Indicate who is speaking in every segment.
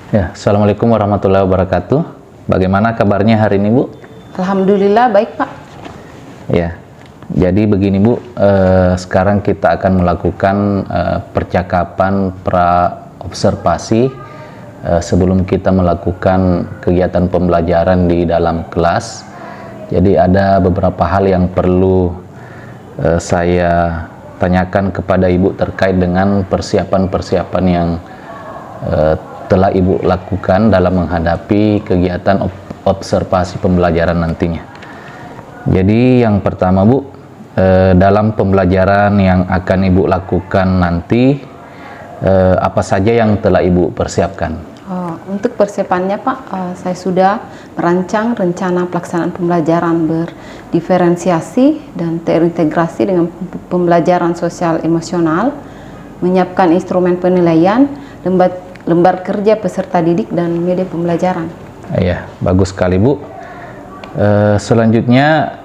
Speaker 1: Ya, Assalamualaikum warahmatullahi wabarakatuh. Bagaimana kabarnya hari ini, Bu?
Speaker 2: Alhamdulillah baik, Pak.
Speaker 1: Ya, jadi begini, Bu. Sekarang kita akan melakukan percakapan pra-observasi sebelum kita melakukan kegiatan pembelajaran di dalam kelas. Jadi ada beberapa hal yang perlu saya tanyakan kepada Ibu terkait dengan persiapan-persiapan yang telah Ibu lakukan dalam menghadapi kegiatan observasi pembelajaran nantinya. Jadi yang pertama, Bu, dalam pembelajaran yang akan Ibu lakukan nanti, apa saja yang telah Ibu persiapkan?
Speaker 2: Untuk persiapannya, Pak, saya sudah merancang rencana pelaksanaan pembelajaran berdiferensiasi dan terintegrasi dengan pembelajaran sosial emosional, menyiapkan instrumen penilaian, lembar kerja peserta didik dan media pembelajaran.
Speaker 1: Ya, bagus sekali, Bu. Selanjutnya,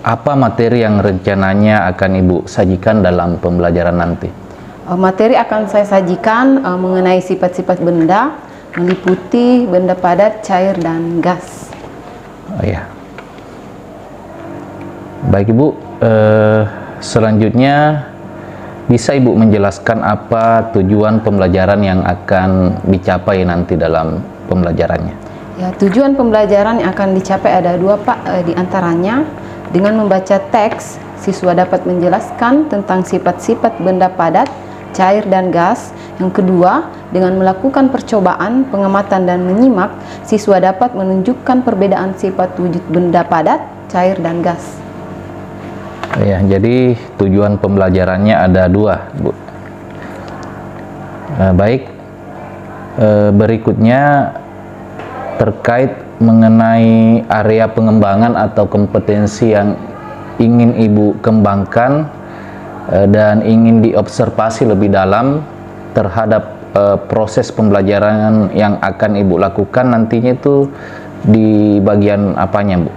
Speaker 1: apa materi yang rencananya akan Ibu sajikan dalam pembelajaran nanti?
Speaker 2: Materi akan saya sajikan mengenai sifat-sifat benda, meliputi benda padat, cair, dan gas.
Speaker 1: Ya. Baik, Ibu. Selanjutnya, bisa Ibu menjelaskan apa tujuan pembelajaran yang akan dicapai nanti dalam pembelajarannya?
Speaker 2: Ya, tujuan pembelajaran yang akan dicapai ada dua, Pak. Di antaranya, dengan membaca teks, siswa dapat menjelaskan tentang sifat-sifat benda padat, cair, dan gas. Yang kedua, dengan melakukan percobaan, pengamatan, dan menyimak, siswa dapat menunjukkan perbedaan sifat wujud benda padat, cair, dan gas.
Speaker 1: Ya, jadi tujuan pembelajarannya ada dua, Bu. Baik, berikutnya terkait mengenai area pengembangan atau kompetensi yang ingin Ibu kembangkan dan ingin diobservasi lebih dalam terhadap proses pembelajaran yang akan Ibu lakukan nantinya itu di bagian apanya, Bu?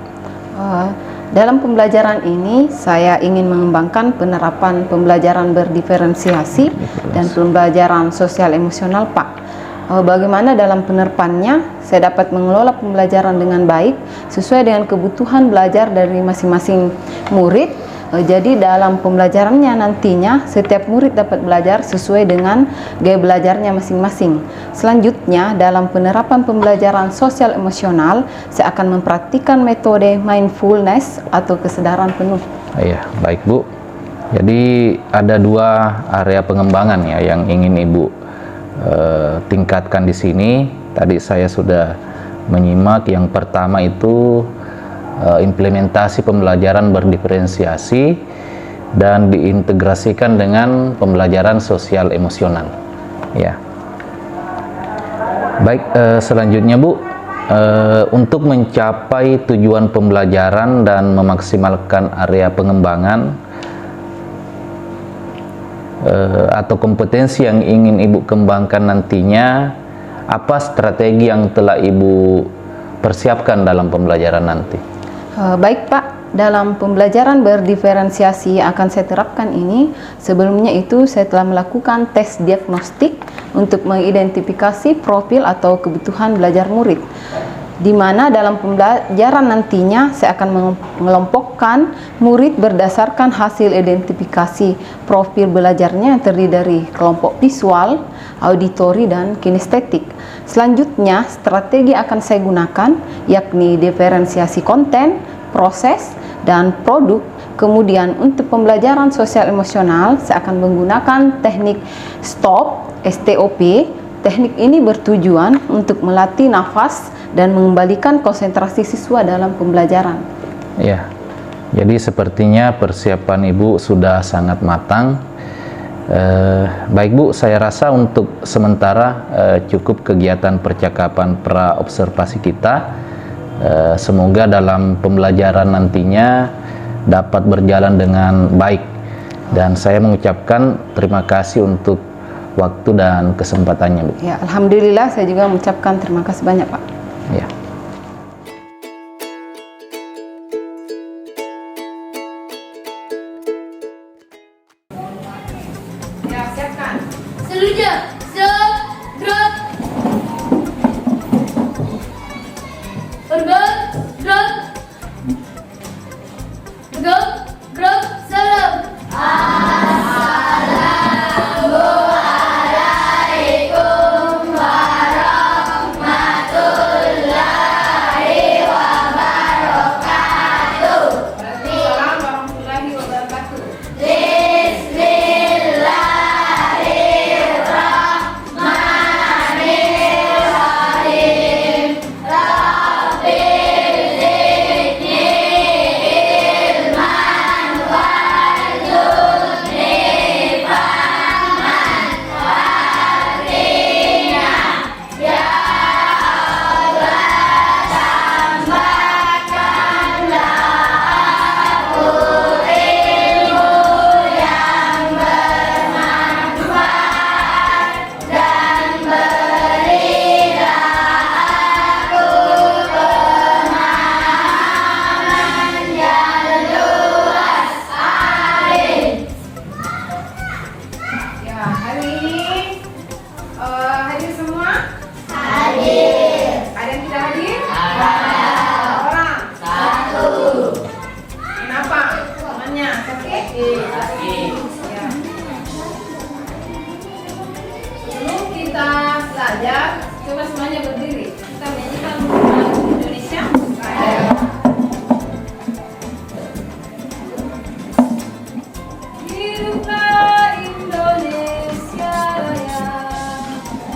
Speaker 2: Dalam pembelajaran ini, saya ingin mengembangkan penerapan pembelajaran berdiferensiasi dan pembelajaran sosial emosional, Pak. Bagaimana dalam penerapannya, saya dapat mengelola pembelajaran dengan baik sesuai dengan kebutuhan belajar dari masing-masing murid. Jadi dalam pembelajarannya nantinya, setiap murid dapat belajar sesuai dengan gaya belajarnya masing-masing. Selanjutnya, dalam penerapan pembelajaran sosial emosional, saya akan mempraktikkan metode mindfulness atau kesadaran penuh.
Speaker 1: Ya, baik, Bu. Jadi ada dua area pengembangan ya yang ingin Ibu tingkatkan di sini. Tadi saya sudah menyimak. Yang pertama itu implementasi pembelajaran berdiferensiasi dan diintegrasikan dengan pembelajaran sosial emosional. Ya. Baik, selanjutnya, Bu, untuk mencapai tujuan pembelajaran dan memaksimalkan area pengembangan atau kompetensi yang ingin Ibu kembangkan nantinya, apa strategi yang telah Ibu persiapkan dalam pembelajaran nanti?
Speaker 2: Baik, Pak, dalam pembelajaran berdiferensiasi yang akan saya terapkan ini, sebelumnya itu saya telah melakukan tes diagnostik untuk mengidentifikasi profil atau kebutuhan belajar murid, di mana dalam pembelajaran nantinya saya akan mengelompokkan murid berdasarkan hasil identifikasi profil belajarnya yang terdiri dari kelompok visual, auditori, dan kinestetik. Selanjutnya, strategi akan saya gunakan yakni diferensiasi konten, proses, dan produk. Kemudian untuk pembelajaran sosial emosional, saya akan menggunakan teknik STOP. Teknik ini bertujuan untuk melatih nafas dan mengembalikan konsentrasi siswa dalam pembelajaran.
Speaker 1: Ya, jadi sepertinya persiapan Ibu sudah sangat matang. Baik, Bu, saya rasa untuk sementara cukup kegiatan percakapan pra-observasi kita. Semoga dalam pembelajaran nantinya dapat berjalan dengan baik. Dan saya mengucapkan terima kasih untuk waktu dan kesempatannya, Bu.
Speaker 2: Ya, alhamdulillah saya juga mengucapkan terima kasih banyak, Pak.
Speaker 1: Ya.
Speaker 3: Ya, siapkan. Seluruhnya, sedot.
Speaker 2: Oke? Ya. Sebelum kita belajar, coba semuanya berdiri. Kita menyanyikan lagu Indonesia. Hiduplah Indonesia Raya.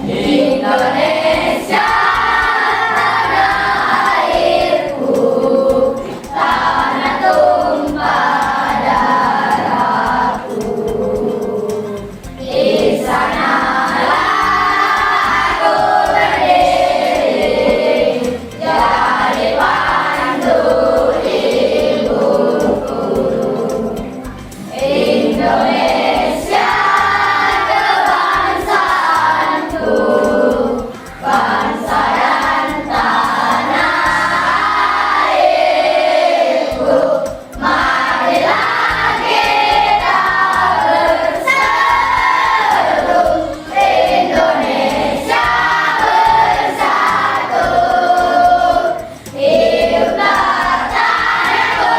Speaker 3: Indonesia tanah airku, tanah tumpah darahku. Di sanalah aku berdiri, jadi pandu ibuku. Indonesia kebangsaanku, bangsa dan tanah airku. Marilah kita bersatu, Indonesia bersatu. Hiduplah tanahku,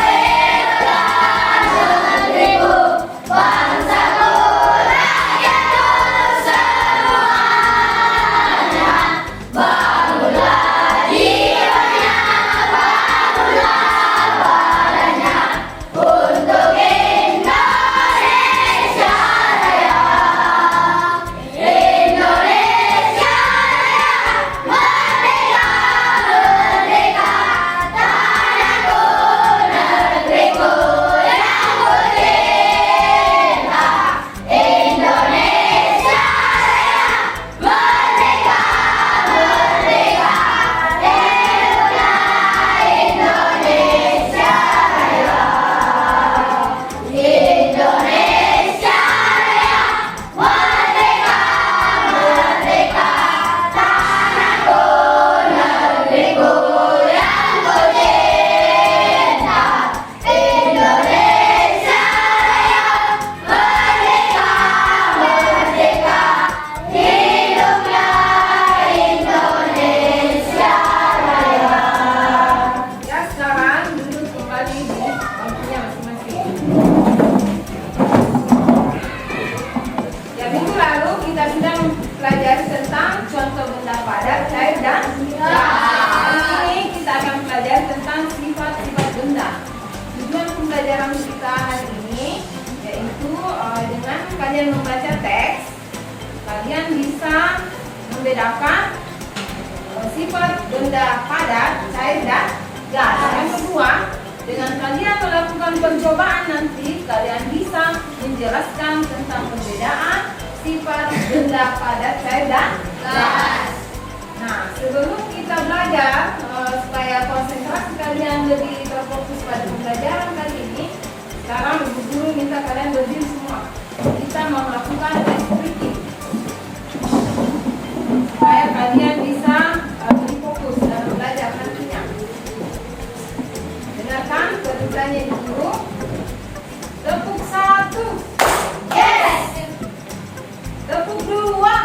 Speaker 3: hiduplah negeriku, bangsaku, rakyatku semuanya. Bangunlah jiwanya, bangunlah badannya, untuk Indonesia Raya. Indonesia Raya, merdeka, merdeka, tanahku, negeriku yang ku cinta. Indonesia Raya, merdeka, merdeka, hiduplah Indonesia Raya. Indonesia Raya, merdeka, merdeka, tanahku, negeriku yang ku cinta. Indonesia Raya, merdeka, merdeka, hiduplah Indonesia Raya.
Speaker 2: Ya, sekarang duduk kembali di bangkunya masing-masing. Ya, minggu lalu kita sudah mempelajari tentang contoh benda padat, cair, dan gas. Hari ini kita akan pelajari tentang sifat-sifat benda. Tujuan pembelajaran kita hari ini yaitu dengan kalian membaca teks, kalian bisa membedakan sifat benda padat, cair, dan gas. Yang kedua, dengan kalian melakukan pencobaan nanti, kalian bisa menjelaskan tentang perbedaan sifat benda padat, cair, dan gas. Nah, sebelum kita belajar, supaya konsentrasi kalian lebih terfokus pada pembelajaran kali ini, sekarang ibu guru minta kalian berdiri semua. Kita mau melakukan tes speaking supaya kalian bisa lebih fokus dalam belajar nantinya. Dengarkan kedudukannya ibu guru. Tepuk 1,
Speaker 3: Yes.
Speaker 2: tepuk 2,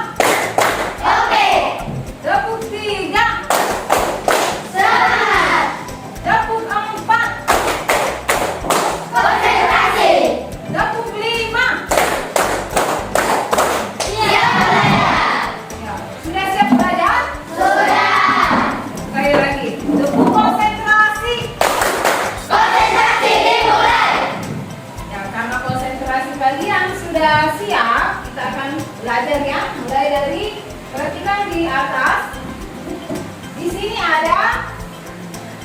Speaker 3: Oke.
Speaker 2: tepuk 3,
Speaker 3: Semangat.
Speaker 2: tepuk 4,
Speaker 3: Konsentrasi.
Speaker 2: tepuk 5.
Speaker 3: Siap belajar.
Speaker 2: Ya, sudah siap belajar?
Speaker 3: Sudah.
Speaker 2: Sekali lagi, tepuk konsentrasi.
Speaker 3: Konsentrasi dimulai.
Speaker 2: Ya, karena konsentrasi kalian sudah siap, kita akan belajar ya. Mulai dari perhatikan di atas. Di sini ada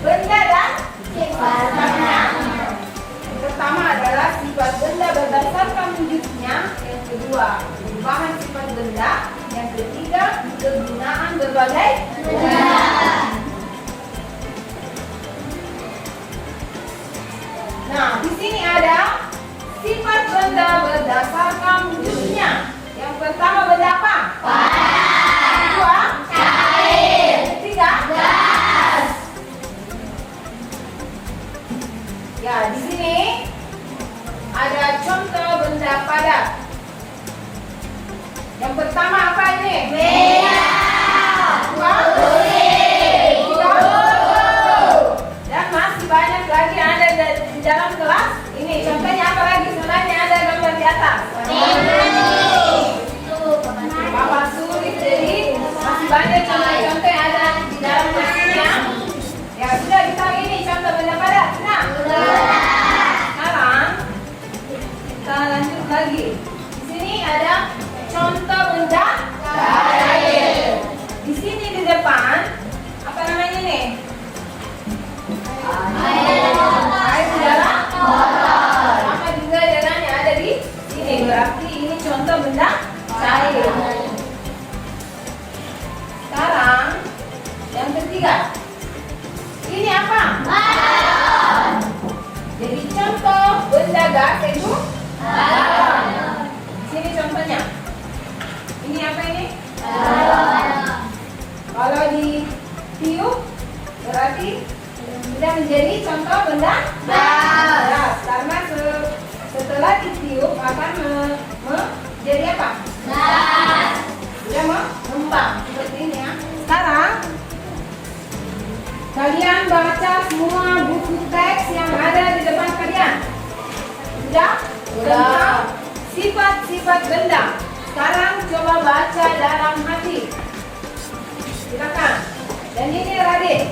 Speaker 2: benda dan sifatnya. Yang pertama adalah sifat benda berdasarkan wujudnya. Yang kedua, perubahan sifat benda. Yang ketiga, kegunaan berbagai benda. Nah, di sini ada sifat benda berdasarkan wujudnya. Yang pertama benda apa?
Speaker 3: Padat.
Speaker 2: Kedua,
Speaker 3: Cair.
Speaker 2: ketiga.
Speaker 3: Gas.
Speaker 2: Ya, di sini ada contoh benda padat. Yang pertama apa ini?
Speaker 3: Merah.
Speaker 2: Kedua,
Speaker 3: Putih.
Speaker 2: ketiga. Dan masih banyak lagi ada di dalam kelas. Ini Ini contohnya apa lagi? Sebenarnya ada gambar di atas. Bapak sulit, jadi masih banyak contoh-contoh yang ada di dalam mesinnya. Ya sudah kita ini contoh benda padat. Nah, sekarang kita lanjut lagi. Di sini ada contoh benda cair. Di sini di depan apa namanya nih? Air di dalam motor. Sama juga dengan yang ada di sini. Berarti ini contoh benda cair. Sekarang yang ketiga. Ini apa? Jadi contoh benda gas itu galon. Sini contohnya. Ini apa ini? Kalau ditiup berarti sudah menjadi contoh benda gas. Karena setelah ditiup akan menjadi apa? Sudah mengembang seperti ini ya. Sekarang kalian baca semua buku teks yang ada di depan kalian. Sudah? Tentang sifat-sifat benda. Sekarang coba baca dalam hati. Silakan. Dan ini Radit.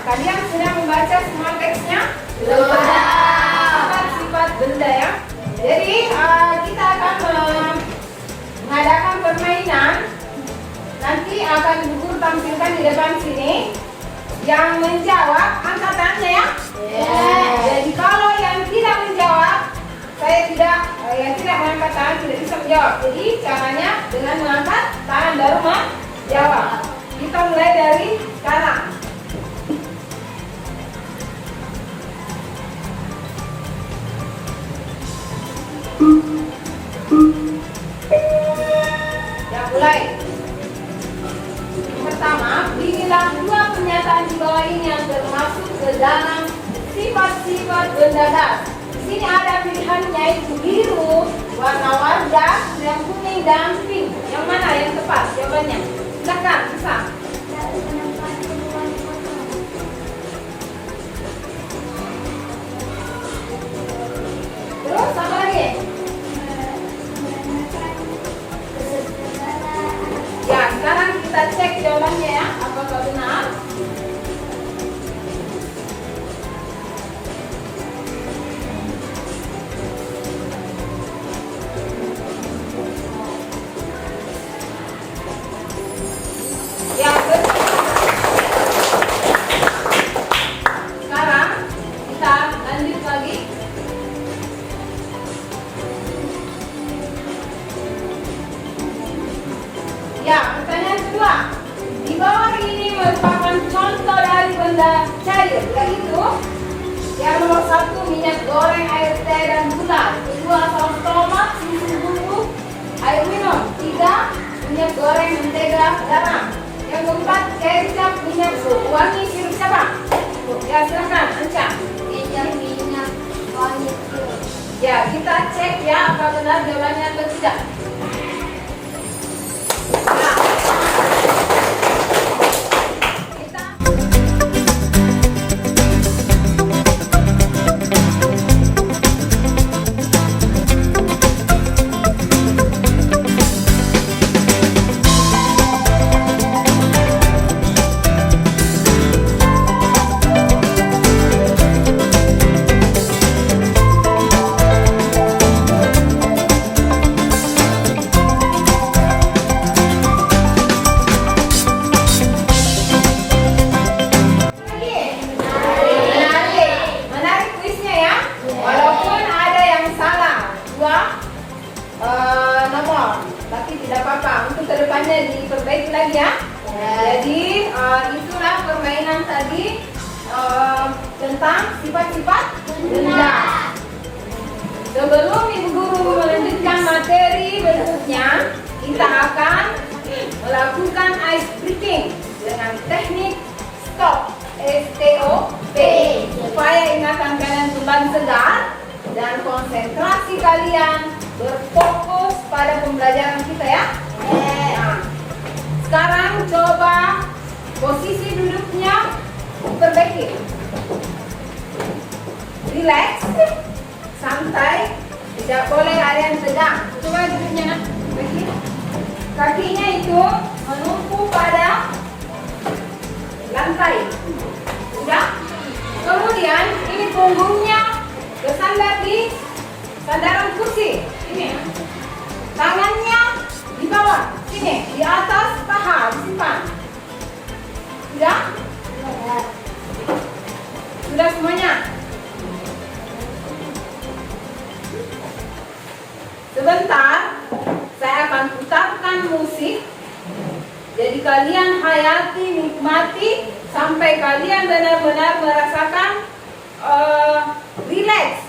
Speaker 2: Kalian sudah membaca semua teksnya? Sifat-sifat benda ya. Jadi kita akan mengadakan permainan. Nanti akan Guru tampilkan di depan sini. Yang menjawab angkat tangannya ya. Jadi kalau yang tidak menjawab, saya tidak mengangkat tangan, tidak bisa menjawab. Jadi caranya dengan mengangkat tangan baru menjawab. Kita mulai dari sekarang. Ya mulai. Pertama, pilihlah dua pernyataan di bawah ini yang termasuk ke dalam sifat-sifat benda gas. Di sini ada pilihannya itu biru, warna warna, yang kuning dan pink. Yang mana yang tepat jawabannya? Silakan, bisa. Terus apa lagi? Ya, sekarang kita cek jawabannya ya, apakah benar? Ya, betul. Sekarang kita lanjut lagi. Ya, pertanyaan kedua. Di bawah ini merupakan contoh dari benda cair, yaitu yang nomor 1 minyak goreng, air teh dan gula. Kedua saus tomat, susu bumbu, air minum. 3 minyak goreng, mentega, garam. Yang keempat kecap, minyak wangi, sirup cabang. Ya silakan, Anca. Minyak wangi sirup. Ya, kita cek ya apa benar jawabannya atau tidak. untuk kedepannya diperbaiki lagi ya. Jadi itulah permainan tadi tentang sifat-sifat benda. Sebelum Ibu Guru melanjutkan materi berikutnya, kita akan melakukan ice breaking dengan teknik stop, STOP, supaya ingatan kalian kembali segar dan konsentrasi kalian berfokus pada pembelajaran kita ya. Nah, sekarang coba posisi duduknya perbaiki. Relax, santai, tidak boleh ada yang tegang. Coba duduknya nak, perbaiki. Kakinya itu menumpu pada lantai. Sudah? Kemudian ini punggungnya bersandar di sandaran kursi. Ini. Tangannya di bawah. Sini, di atas paha, disimpan. Sudah? Sudah semuanya? Sebentar, saya akan putarkan musik. Jadi kalian hayati, nikmati sampai kalian benar-benar merasakan relax,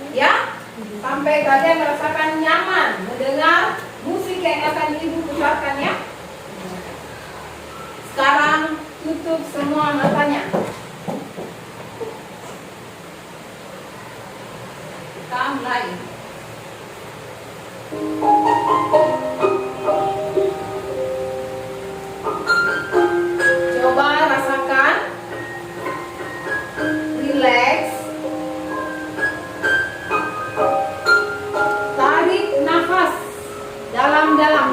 Speaker 2: ya, sampai kalian merasakan nyaman mendengar musik yang akan Ibu putarkan ya. Sekarang tutup semua matanya. Kita mulai. Coba rasakan, relax, tarik nafas dalam-dalam.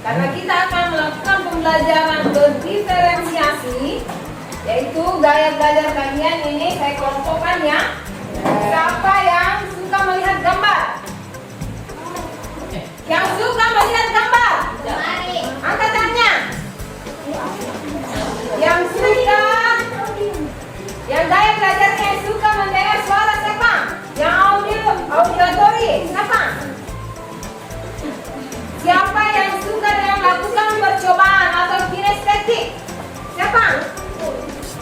Speaker 2: Karena kita akan melakukan pembelajaran berdiferensiasi, yaitu gaya belajar kalian ini saya kelompokkan ya. Siapa yang suka melihat gambar? Yang suka melihat gambar? Angkat tangannya. Yang suka, yang gaya belajarnya yang suka mendengar suara siapa? Yang auditory siapa? Siapa yang suka dengan melakukan percobaan atau kinestetik? Siapa?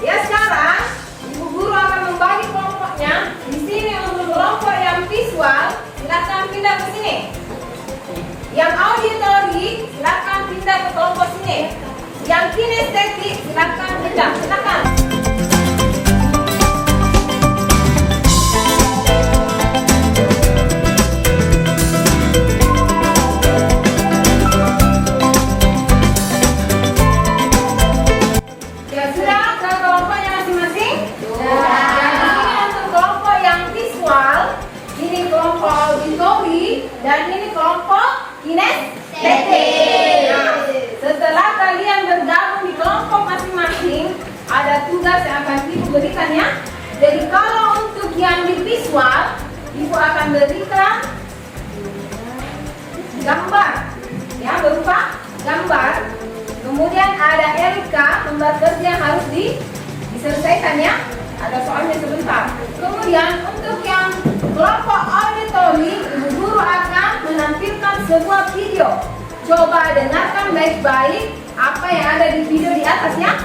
Speaker 2: Ya, sekarang ibu guru akan membagi kelompoknya. Di sini untuk kelompok yang visual, silakan pindah ke sini. Yang auditory, silakan pindah ke kelompok sini. Yang kinestetik, silakan pindah. Silakan. Ya sudah, ke kelompoknya masing-masing. Yang ini untuk kelompok yang visual, ini kelompok auditory, dan ini kelompok kinestetik. Nah, setelah kalian bergabung di kelompok masing-masing, ada tugas yang akan ibu berikan ya. Jadi kalau untuk yang di visual, ibu akan berikan gambar, ya berupa gambar. Kemudian ada LK, lembar kerja yang harus diselesaikan ya. Ada soalnya sebentar. Kemudian untuk yang kelompok auditory, ibu guru akan menampilkan sebuah video. Coba dengarkan baik-baik apa yang ada di video di atas ya.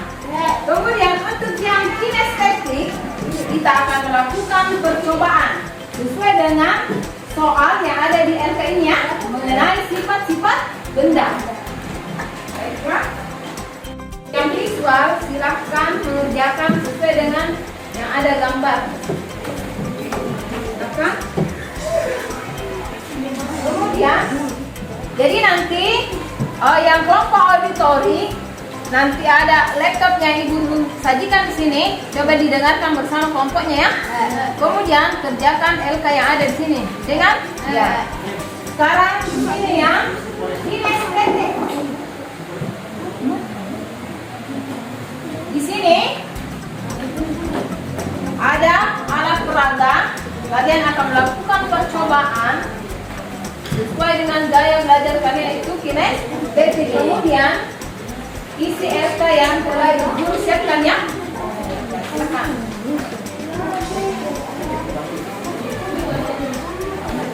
Speaker 2: Kemudian untuk yang kinestetik, kita akan melakukan percobaan sesuai dengan soal yang ada di LK ini ya, mengenai sifat-sifat benda. Baiklah. Yang visual silahkan mengerjakan sesuai dengan yang ada gambar. Silakan. Kemudian, jadi nanti yang kelompok auditory nanti ada laptop yang ibu sajikan di sini. Coba didengarkan bersama kelompoknya ya. Kemudian kerjakan LK yang ada di sini. Dengan? Ya. Sekarang ini ya. Kinestetik. Di sini ada alat peraga. Kalian akan melakukan percobaan sesuai dengan gaya belajar kalian itu kinestetik. Kemudian isi LK yang telah ibu guru siapkan ya.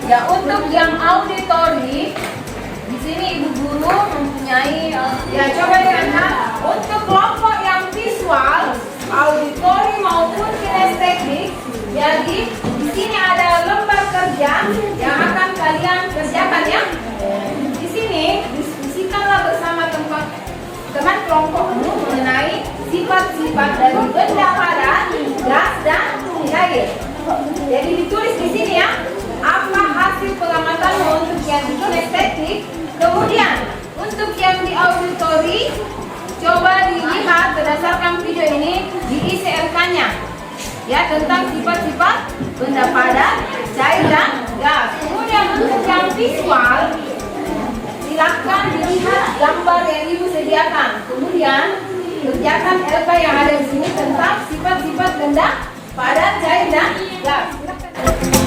Speaker 2: Ya, untuk yang auditory, di sini ibu guru mempunyai ya coba lihat untuk kelompok yang visual, auditory maupun kinestetik. Jadi di sini ada lembar kerja yang akan kalian kerjakan ya. Di sini diskusikanlah bersama teman kelompokmu mengenai sifat-sifat dari benda padat, gas dan cair. Jadi ditulis di sini ya. Apa hasil pengamatanmu untuk yang di kinestetik? Kemudian untuk yang di auditory, coba dilihat berdasarkan video ini diisi LK-nya ya, tentang sifat-sifat benda padat, cair dan gas. Kemudian untuk yang visual, silakan dilihat gambar yang ibu sediakan. Kemudian kerjakan LK yang ada di sini tentang sifat-sifat benda padat, cair dan gas.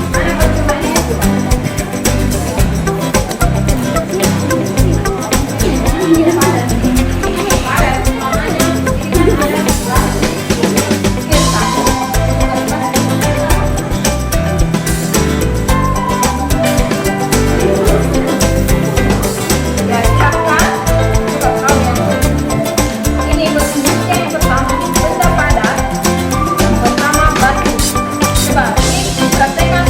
Speaker 2: Mana percobanya itu? Praktekkan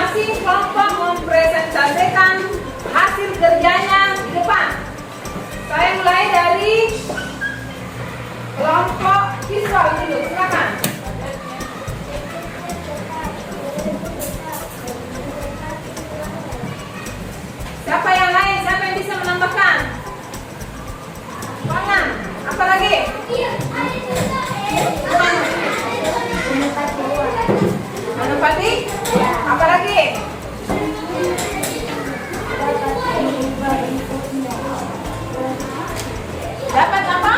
Speaker 2: Masing-masing kelompok mempresentasikan hasil kerjanya di depan. Saya mulai dari kelompok visual dulu, silakan. Siapa yang lain? Siapa yang bisa menambahkan? Tangan. Apa lagi? Menempati? Apa lagi? Dapat apa?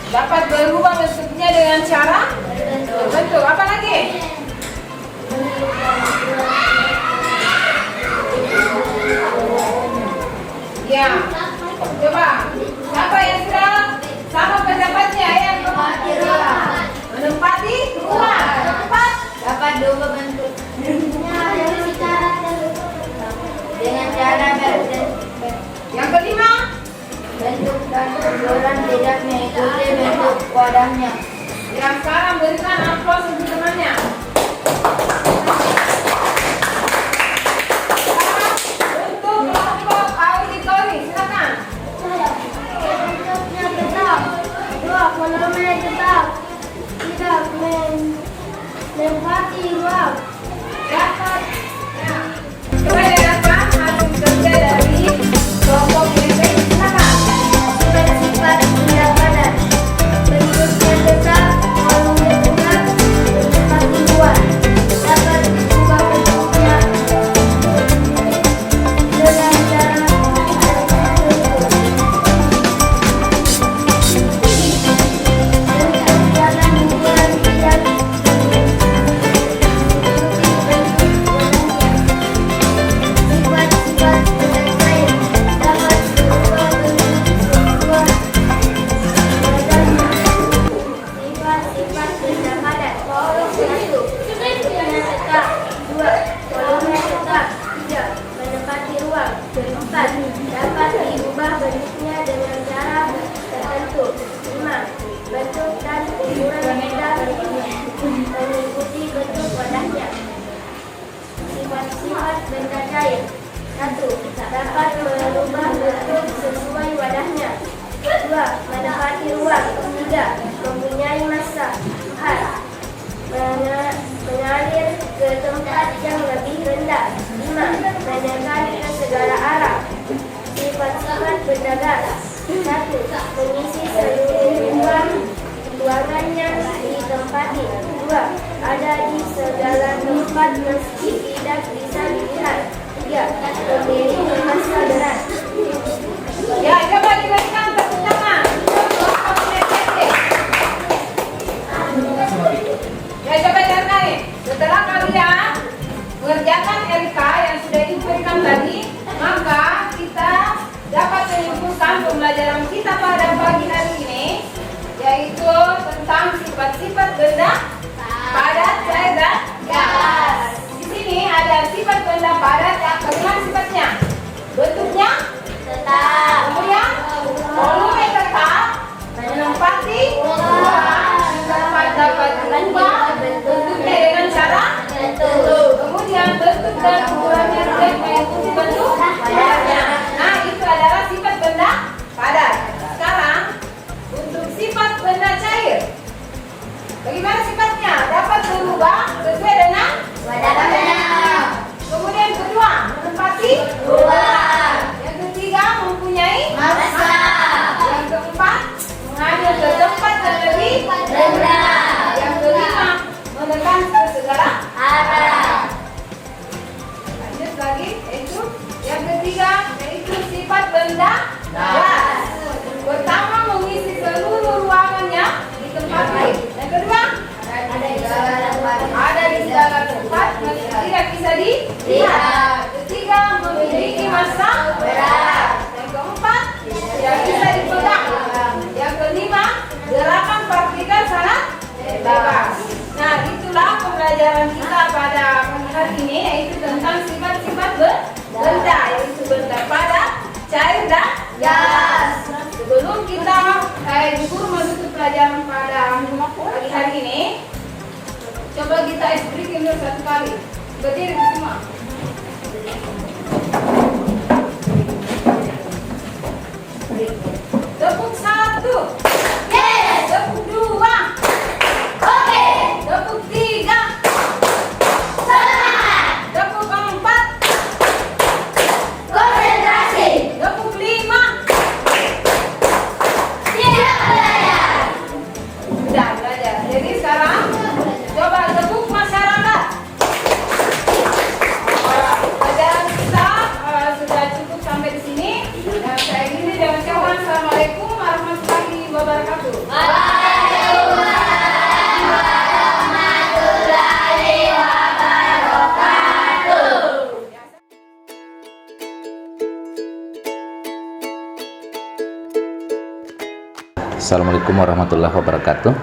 Speaker 2: Dapat berubah bentuknya dengan cara berbentuk. Apa lagi? Ya, coba. Siapa yang sudah sama pendapatnya yang menempati rumah? Tempat
Speaker 3: Dapat dua bentuk dengan cara
Speaker 2: yang kelima.
Speaker 3: bentuk dan ukuran tidak mengikuti bentuk wadahnya.
Speaker 2: Yang sekarang berikan aplaus untuk temannya. Untuk kelompok auditori, silakan.
Speaker 3: Bentuknya tetap, dua volumenya tetap, tidak menempati ruang.
Speaker 2: Dapat. Coba dengarkan hasil kerja dari kelompok ini. Silakan.
Speaker 3: Sifat-sifat benda padat, bentuknya tetap, volume tetap, menempati ruang. Dapat diubah bentuknya dengan cara jangan ukuran tidak sifat-sifat benda lain dapat berubah bentuk sebuah wadahnya. Sifat-sifat benda padat. Satu, bentuknya tetap. Dua, volume tetap. Tiga, menempati ruang. Empat, dapat diubah bentuknya dengan cara tertentu. Lima, bentuk dan ukuran benda mengikuti bentuk wadahnya. Sifat-sifat benda cair. Satu, dapat merubah bentuk sesuai wadahnya. Dua, menempati ruang. Tiga, mempunyai massa. Empat, mengalir ke tempat yang lebih rendah. Lima, menyebar ke segala arah. Sifat-sifat benda gas. Satu, mengisi seluruh ruangannya ditempati. Dua, ada di segala tempat meski tidak bisa dilihat. Tiga, memiliki massa berat.
Speaker 2: Ya, coba diberikan tepuk tangan. Ya, coba dengarkan nih. Setelah kalian mengerjakan RK yang sudah diberikan tadi, maka kita dapat menyimpulkan pembelajaran kita pada pagi hari ini, yaitu tentang sifat-sifat benda padat, cair, dan gas. Di sini ada sifat benda padat yang bagaimana sifatnya? Bentuknya kembali. Berdiri semua. Tepuk 1. Tepuk 2. Tepuk 3. Tepuk 4. Tepuk 5. Sudah belajar. Jadi sekarang coba tepuk masyarakat. Pelajaran kita sudah cukup sampai di sini. Dan saya ingin mengucapkan Assalamualaikum warahmatullahi wabarakatuh.
Speaker 1: Assalamualaikum warahmatullahi wabarakatuh.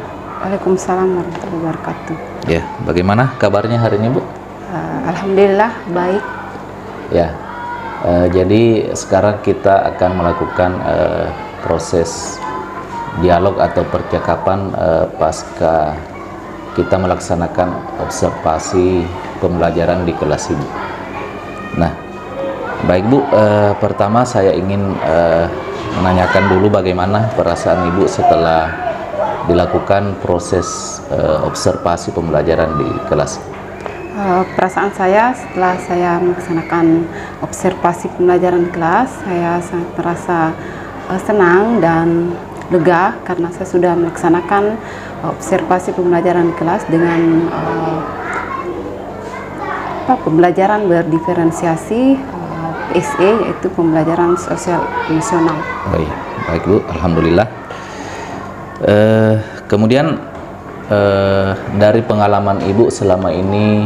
Speaker 2: Waalaikumsalam warahmatullahi wabarakatuh.
Speaker 1: Ya, bagaimana kabarnya hari ini, Bu?
Speaker 2: Alhamdulillah baik.
Speaker 1: Ya, jadi sekarang kita akan melakukan proses dialog atau percakapan pasca kita melaksanakan observasi pembelajaran di kelas Ibu. Nah, baik Bu, pertama saya ingin menanyakan dulu bagaimana perasaan Ibu setelah dilakukan proses observasi pembelajaran di kelas.
Speaker 2: Perasaan saya setelah saya melaksanakan observasi pembelajaran di kelas, saya sangat merasa senang dan lega karena saya sudah melaksanakan observasi pembelajaran di kelas dengan pembelajaran berdiferensiasi PSE, yaitu pembelajaran sosial emosional.
Speaker 1: Oh iya, baik Bu, alhamdulillah. Kemudian dari pengalaman Ibu selama ini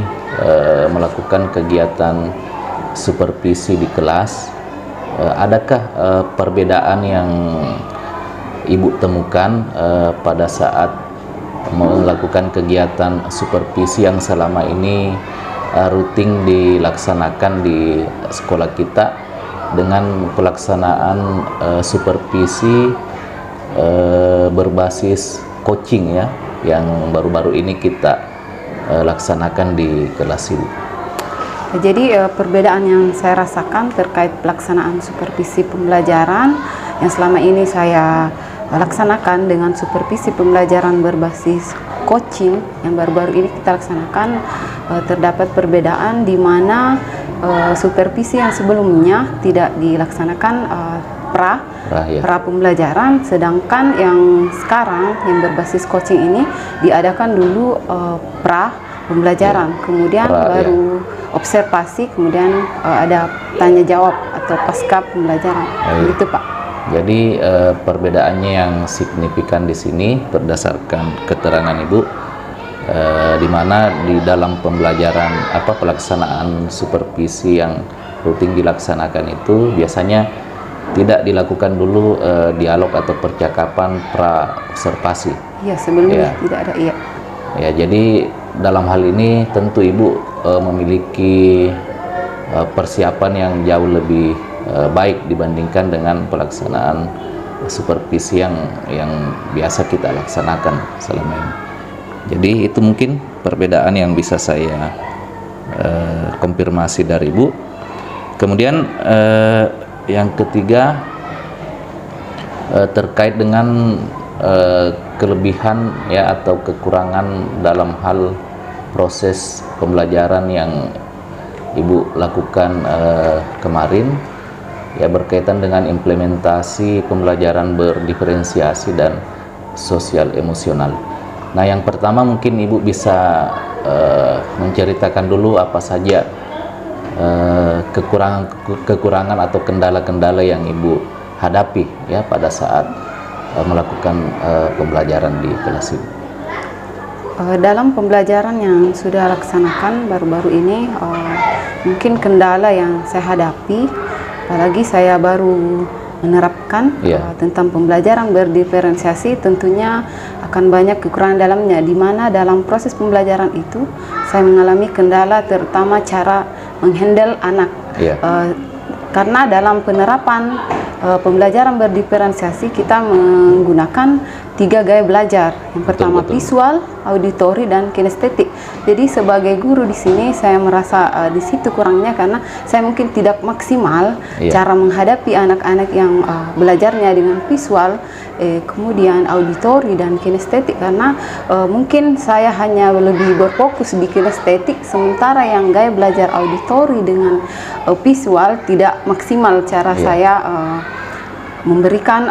Speaker 1: melakukan kegiatan supervisi di kelas, adakah perbedaan yang Ibu temukan pada saat melakukan kegiatan supervisi yang selama ini rutin dilaksanakan di sekolah kita dengan pelaksanaan supervisi berbasis coaching ya, yang baru-baru ini kita laksanakan di kelas Ibu.
Speaker 2: Jadi perbedaan yang saya rasakan terkait pelaksanaan supervisi pembelajaran yang selama ini saya laksanakan dengan supervisi pembelajaran berbasis coaching yang baru-baru ini kita laksanakan, terdapat perbedaan di mana supervisi yang sebelumnya tidak dilaksanakan pra pembelajaran, sedangkan yang sekarang yang berbasis coaching ini diadakan dulu pra pembelajaran, kemudian baru observasi, kemudian ada tanya jawab atau pasca pembelajaran. Begitu Pak.
Speaker 1: Jadi perbedaannya yang signifikan di sini berdasarkan keterangan Ibu, di mana di dalam pembelajaran pelaksanaan supervisi yang rutin dilaksanakan itu biasanya tidak dilakukan dulu dialog atau percakapan pra observasi.
Speaker 2: Iya, sebelumnya tidak ada. Iya.
Speaker 1: Ya, jadi dalam hal ini tentu Ibu memiliki persiapan yang jauh lebih baik dibandingkan dengan pelaksanaan supervisi yang biasa kita laksanakan selama ini. Jadi itu mungkin perbedaan yang bisa saya konfirmasi dari Ibu. Kemudian yang ketiga terkait dengan kelebihan ya atau kekurangan dalam hal proses pembelajaran yang Ibu lakukan kemarin ya, berkaitan dengan implementasi pembelajaran berdiferensiasi dan sosial emosional. Nah, yang pertama mungkin Ibu bisa menceritakan dulu apa saja kekurangan atau kendala-kendala yang Ibu hadapi ya pada saat melakukan pembelajaran di kelas Ibu.
Speaker 2: Dalam pembelajaran yang sudah laksanakan baru-baru ini, mungkin kendala yang saya hadapi, apalagi saya baru menerapkan tentang pembelajaran berdiferensiasi, tentunya akan banyak kekurangan dalamnya, di mana dalam proses pembelajaran itu saya mengalami kendala terutama cara menghandle anak. Karena dalam penerapan pembelajaran berdiferensiasi kita menggunakan 3 gaya belajar. Yang pertama
Speaker 1: betul.
Speaker 2: visual, auditori, dan kinestetik. Jadi sebagai guru di sini saya merasa di situ kurangnya karena saya mungkin tidak maksimal cara menghadapi anak-anak yang belajarnya dengan visual, kemudian auditori dan kinestetik, karena mungkin saya hanya lebih berfokus di kinestetik, sementara yang gaya belajar auditori dengan visual tidak maksimal cara saya memberikan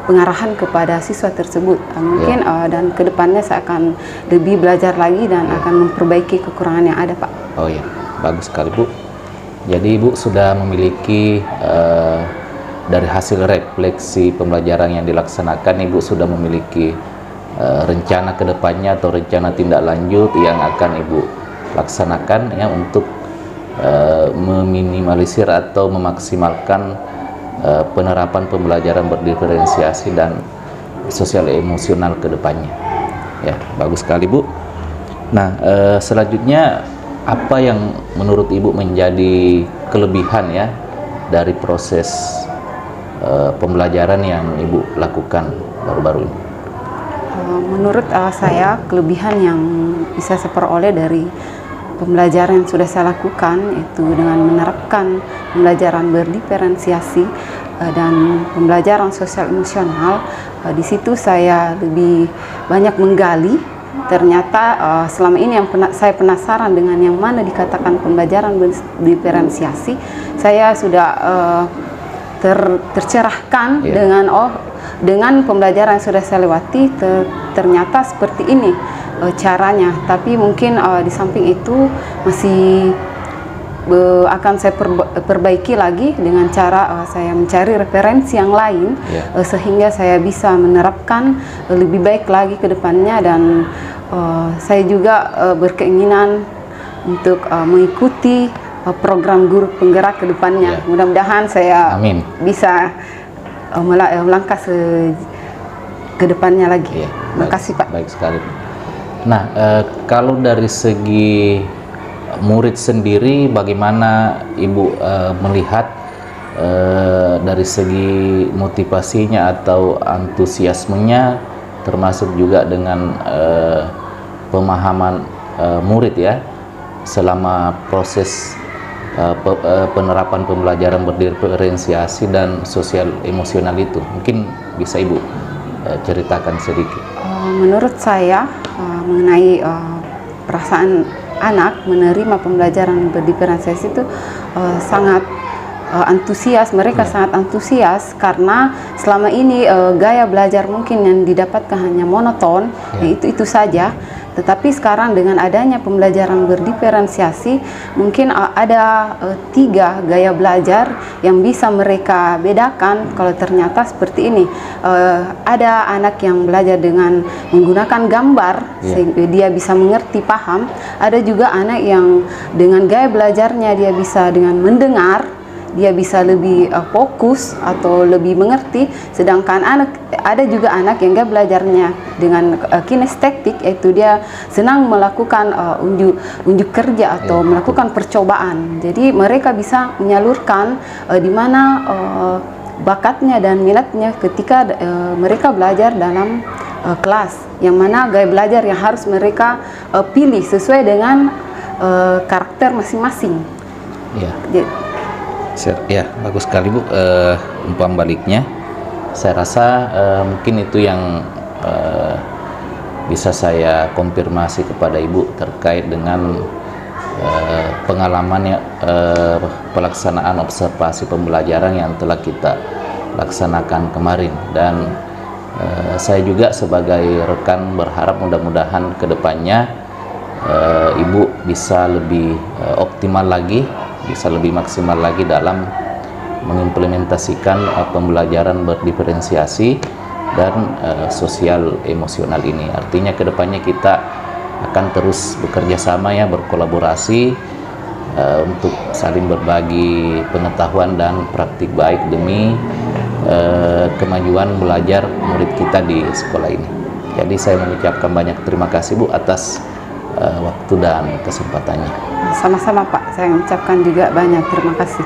Speaker 2: pengarahan kepada siswa tersebut. Mungkin dan kedepannya saya akan lebih belajar lagi dan akan memperbaiki kekurangan yang ada, Pak.
Speaker 1: Oh ya, bagus sekali Bu. Jadi Ibu sudah memiliki dari hasil refleksi pembelajaran yang dilaksanakan, Ibu sudah memiliki rencana kedepannya atau rencana tindak lanjut yang akan Ibu laksanakan ya untuk meminimalisir atau memaksimalkan penerapan pembelajaran berdiferensiasi dan sosial emosional ke depannya. Ya, bagus sekali Bu. Nah, selanjutnya apa yang menurut Ibu menjadi kelebihan ya dari proses pembelajaran yang Ibu lakukan baru-baru ini?
Speaker 2: Menurut saya kelebihan yang bisa saya peroleh dari pembelajaran yang sudah saya lakukan itu dengan menerapkan pembelajaran berdiferensiasi dan pembelajaran sosial emosional. Di situ saya lebih banyak menggali. Ternyata selama ini yang saya penasaran dengan yang mana dikatakan pembelajaran berdiferensiasi, saya sudah tercerahkan dengan pembelajaran yang sudah saya lewati. Ternyata seperti ini caranya, tapi mungkin di samping itu masih akan saya perbaiki lagi dengan cara saya mencari referensi yang lain sehingga saya bisa menerapkan lebih baik lagi ke depannya. Dan saya juga berkeinginan untuk mengikuti program guru penggerak ke depannya. Mudah-mudahan saya bisa melangkah ke depannya lagi. Terima kasih, Pak.
Speaker 1: Baik sekali. Nah, kalau dari segi murid sendiri, bagaimana Ibu melihat dari segi motivasinya atau antusiasmenya, termasuk juga dengan pemahaman murid ya selama proses penerapan pembelajaran berdiferensiasi dan sosial emosional itu? Mungkin bisa Ibu ceritakan sedikit.
Speaker 2: Menurut saya mengenai perasaan anak menerima pembelajaran berdiferensiasi itu sangat antusias. Mereka sangat antusias karena selama ini gaya belajar mungkin yang didapatkan hanya monoton, itu saja. Tetapi sekarang dengan adanya pembelajaran berdiferensiasi, mungkin ada 3 gaya belajar yang bisa mereka bedakan. Kalau ternyata seperti ini, ada anak yang belajar dengan menggunakan gambar, sehingga dia bisa mengerti, paham. Ada juga anak yang dengan gaya belajarnya dia bisa dengan mendengar, dia bisa lebih fokus atau lebih mengerti. Sedangkan ada juga anak yang gak belajarnya dengan kinestetik, yaitu dia senang melakukan unjuk kerja atau melakukan percobaan. Jadi mereka bisa menyalurkan di mana bakatnya dan minatnya ketika mereka belajar dalam kelas, yang mana gaya belajar yang harus mereka pilih sesuai dengan karakter masing-masing.
Speaker 1: Ya, bagus sekali Bu. Umpam baliknya, saya rasa mungkin itu yang bisa saya konfirmasi kepada Ibu terkait dengan pengalaman pelaksanaan observasi pembelajaran yang telah kita laksanakan kemarin. Dan saya juga sebagai rekan berharap mudah-mudahan kedepannya Ibu bisa lebih optimal lagi, bisa lebih maksimal lagi dalam mengimplementasikan pembelajaran berdiferensiasi dan sosial emosional ini. Artinya kedepannya kita akan terus bekerja sama ya, berkolaborasi untuk saling berbagi pengetahuan dan praktik baik demi kemajuan belajar murid kita di sekolah ini. Jadi saya mengucapkan banyak terima kasih Bu atas waktu dan kesempatannya.
Speaker 2: Sama-sama Pak, saya mengucapkan juga banyak terima kasih.